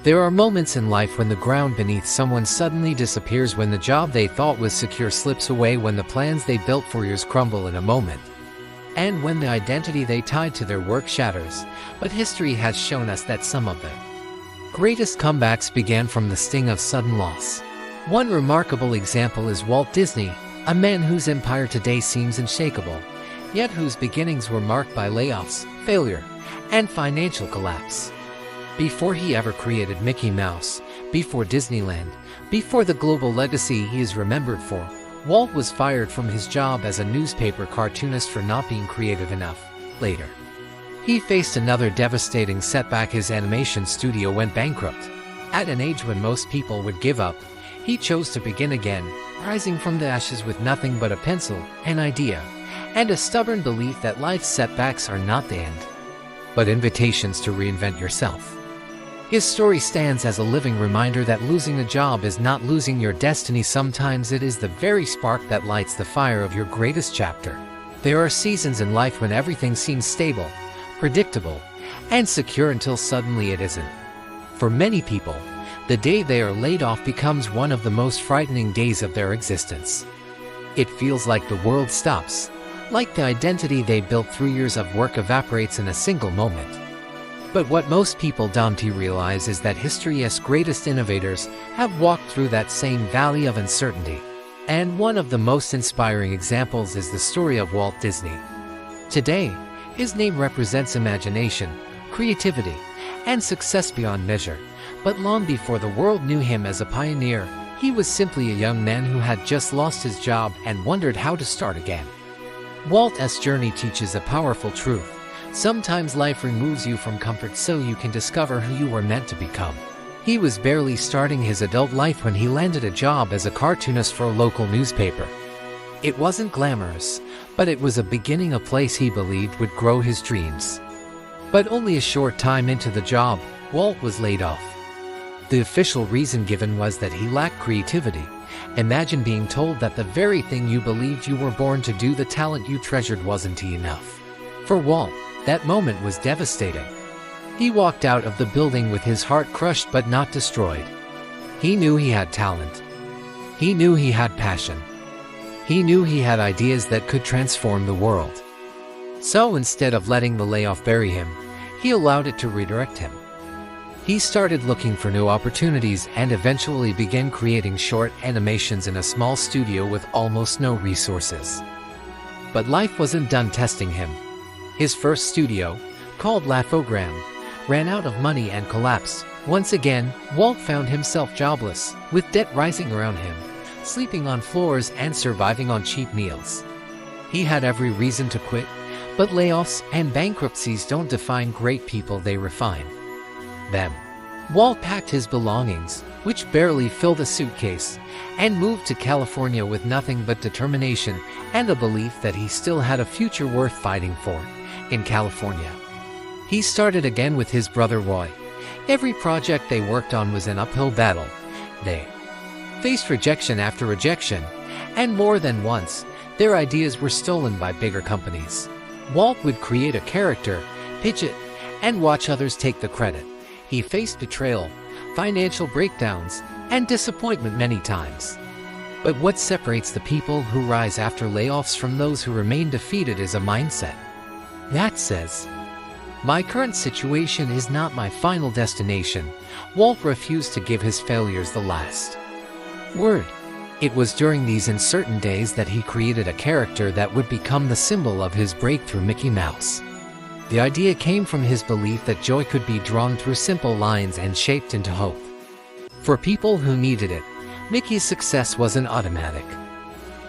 There are moments in life when the ground beneath someone suddenly disappears, when the job they thought was secure slips away, when the plans they built for years crumble in a moment, and when the identity they tied to their work shatters. But history has shown us that some of the greatest comebacks began from the sting of sudden loss. One remarkable example is Walt Disney, a man whose empire today seems unshakable, yet whose beginnings were marked by layoffs, failure, and financial collapse. Before he ever created Mickey Mouse, before Disneyland, before the global legacy he is remembered for, Walt was fired from his job as a newspaper cartoonist for not being creative enough. Later, he faced another devastating setback. His animation studio went bankrupt. At an age when most people would give up, he chose to begin again, rising from the ashes with nothing but a pencil, an idea, and a stubborn belief that life's setbacks are not the end, but invitations to reinvent yourself. His story stands as a living reminder that losing a job is not losing your destiny. Sometimes it is the very spark that lights the fire of your greatest chapter. There are seasons in life when everything seems stable, predictable, and secure until suddenly it isn't. For many people, the day they are laid off becomes one of the most frightening days of their existence. It feels like the world stops, like the identity they built through years of work evaporates in a single moment. But what most people don't realize is that history's greatest innovators have walked through that same valley of uncertainty. And one of the most inspiring examples is the story of Walt Disney. Today, his name represents imagination, creativity, and success beyond measure. But long before the world knew him as a pioneer, he was simply a young man who had just lost his job and wondered how to start again. Walt's journey teaches a powerful truth. Sometimes life removes you from comfort so you can discover who you were meant to become. He was barely starting his adult life when he landed a job as a cartoonist for a local newspaper. It wasn't glamorous, but it was a beginning, a place he believed would grow his dreams. But only a short time into the job, Walt was laid off. The official reason given was that he lacked creativity. Imagine being told that the very thing you believed you were born to do, the talent you treasured, wasn't enough. For Walt, that moment was devastating. He walked out of the building with his heart crushed but not destroyed. He knew he had talent. He knew he had passion. He knew he had ideas that could transform the world. So instead of letting the layoff bury him, he allowed it to redirect him. He started looking for new opportunities and eventually began creating short animations in a small studio with almost no resources. But life wasn't done testing him. His first studio, called Laughogram, ran out of money and collapsed. Once again, Walt found himself jobless, with debt rising around him, sleeping on floors and surviving on cheap meals. He had every reason to quit, but layoffs and bankruptcies don't define great people, they refine them. Walt packed his belongings, which barely filled a suitcase, and moved to California with nothing but determination and a belief that he still had a future worth fighting for. In California, he started again with his brother Roy. Every project they worked on was an uphill battle. They faced rejection after rejection, and more than once, their ideas were stolen by bigger companies. Walt would create a character, pitch it, and watch others take the credit. He faced betrayal, financial breakdowns, and disappointment many times. But what separates the people who rise after layoffs from those who remain defeated is a mindset that says, "My current situation is not my final destination." Walt refused to give his failures the last word. It was during these uncertain days that he created a character that would become the symbol of his breakthrough, Mickey Mouse. The idea came from his belief that joy could be drawn through simple lines and shaped into hope. For people who needed it, Mickey's success wasn't automatic.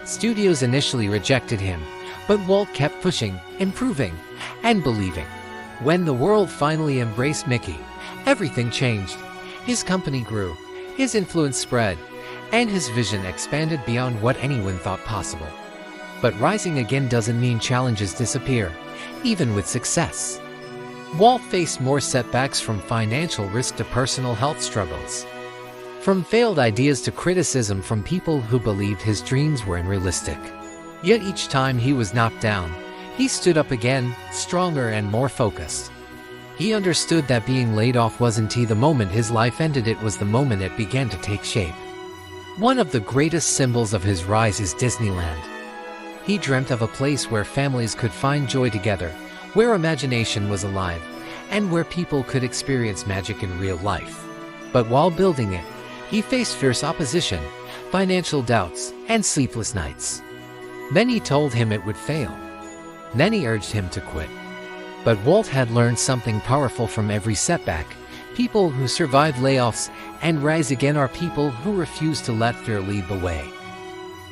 Studios initially rejected him, but Walt kept pushing, improving, and believing. When the world finally embraced Mickey, everything changed. His company grew, his influence spread, and his vision expanded beyond what anyone thought possible. But rising again doesn't mean challenges disappear, even with success. Walt faced more setbacks, from financial risk to personal health struggles, from failed ideas to criticism from people who believed his dreams were unrealistic. Yet each time he was knocked down, he stood up again, stronger and more focused. He understood that being laid off wasn't the moment his life ended, it was the moment it began to take shape. One of the greatest symbols of his rise is Disneyland. He dreamt of a place where families could find joy together, where imagination was alive, and where people could experience magic in real life. But while building it, he faced fierce opposition, financial doubts, and sleepless nights. Many told him it would fail. Many urged him to quit. But Walt had learned something powerful from every setback. People who survive layoffs and rise again are people who refuse to let fear lead the way.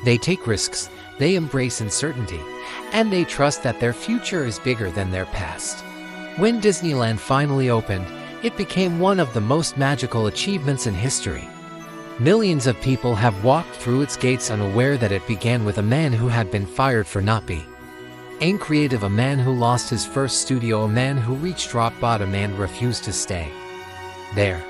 They take risks, they embrace uncertainty, and they trust that their future is bigger than their past. When Disneyland finally opened, it became one of the most magical achievements in history. Millions of people have walked through its gates unaware that it began with a man who had been fired for not being creative, a man who lost his first studio, a man who reached rock bottom and refused to stay there.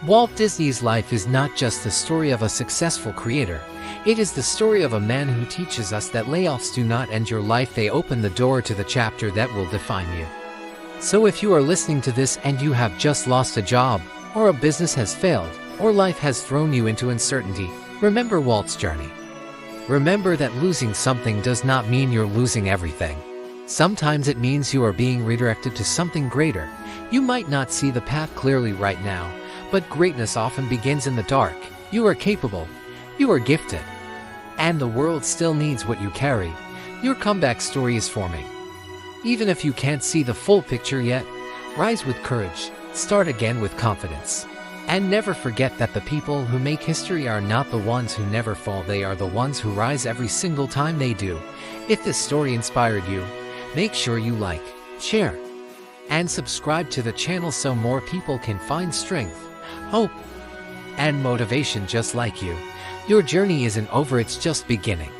Walt Disney's life is not just the story of a successful creator, it is the story of a man who teaches us that layoffs do not end your life, they open the door to the chapter that will define you. So if you are listening to this and you have just lost a job, or a business has failed, or life has thrown you into uncertainty, remember Walt's journey. Remember that losing something does not mean you're losing everything. Sometimes it means you are being redirected to something greater. You might not see the path clearly right now, but greatness often begins in the dark. You are capable. You are gifted. And the world still needs what you carry. Your comeback story is forming. Even if you can't see the full picture yet, rise with courage, start again with confidence. And never forget that the people who make history are not the ones who never fall, they are the ones who rise every single time they do. If this story inspired you, make sure you like, share, and subscribe to the channel so more people can find strength, hope, and motivation just like you. Your journey isn't over, it's just beginning.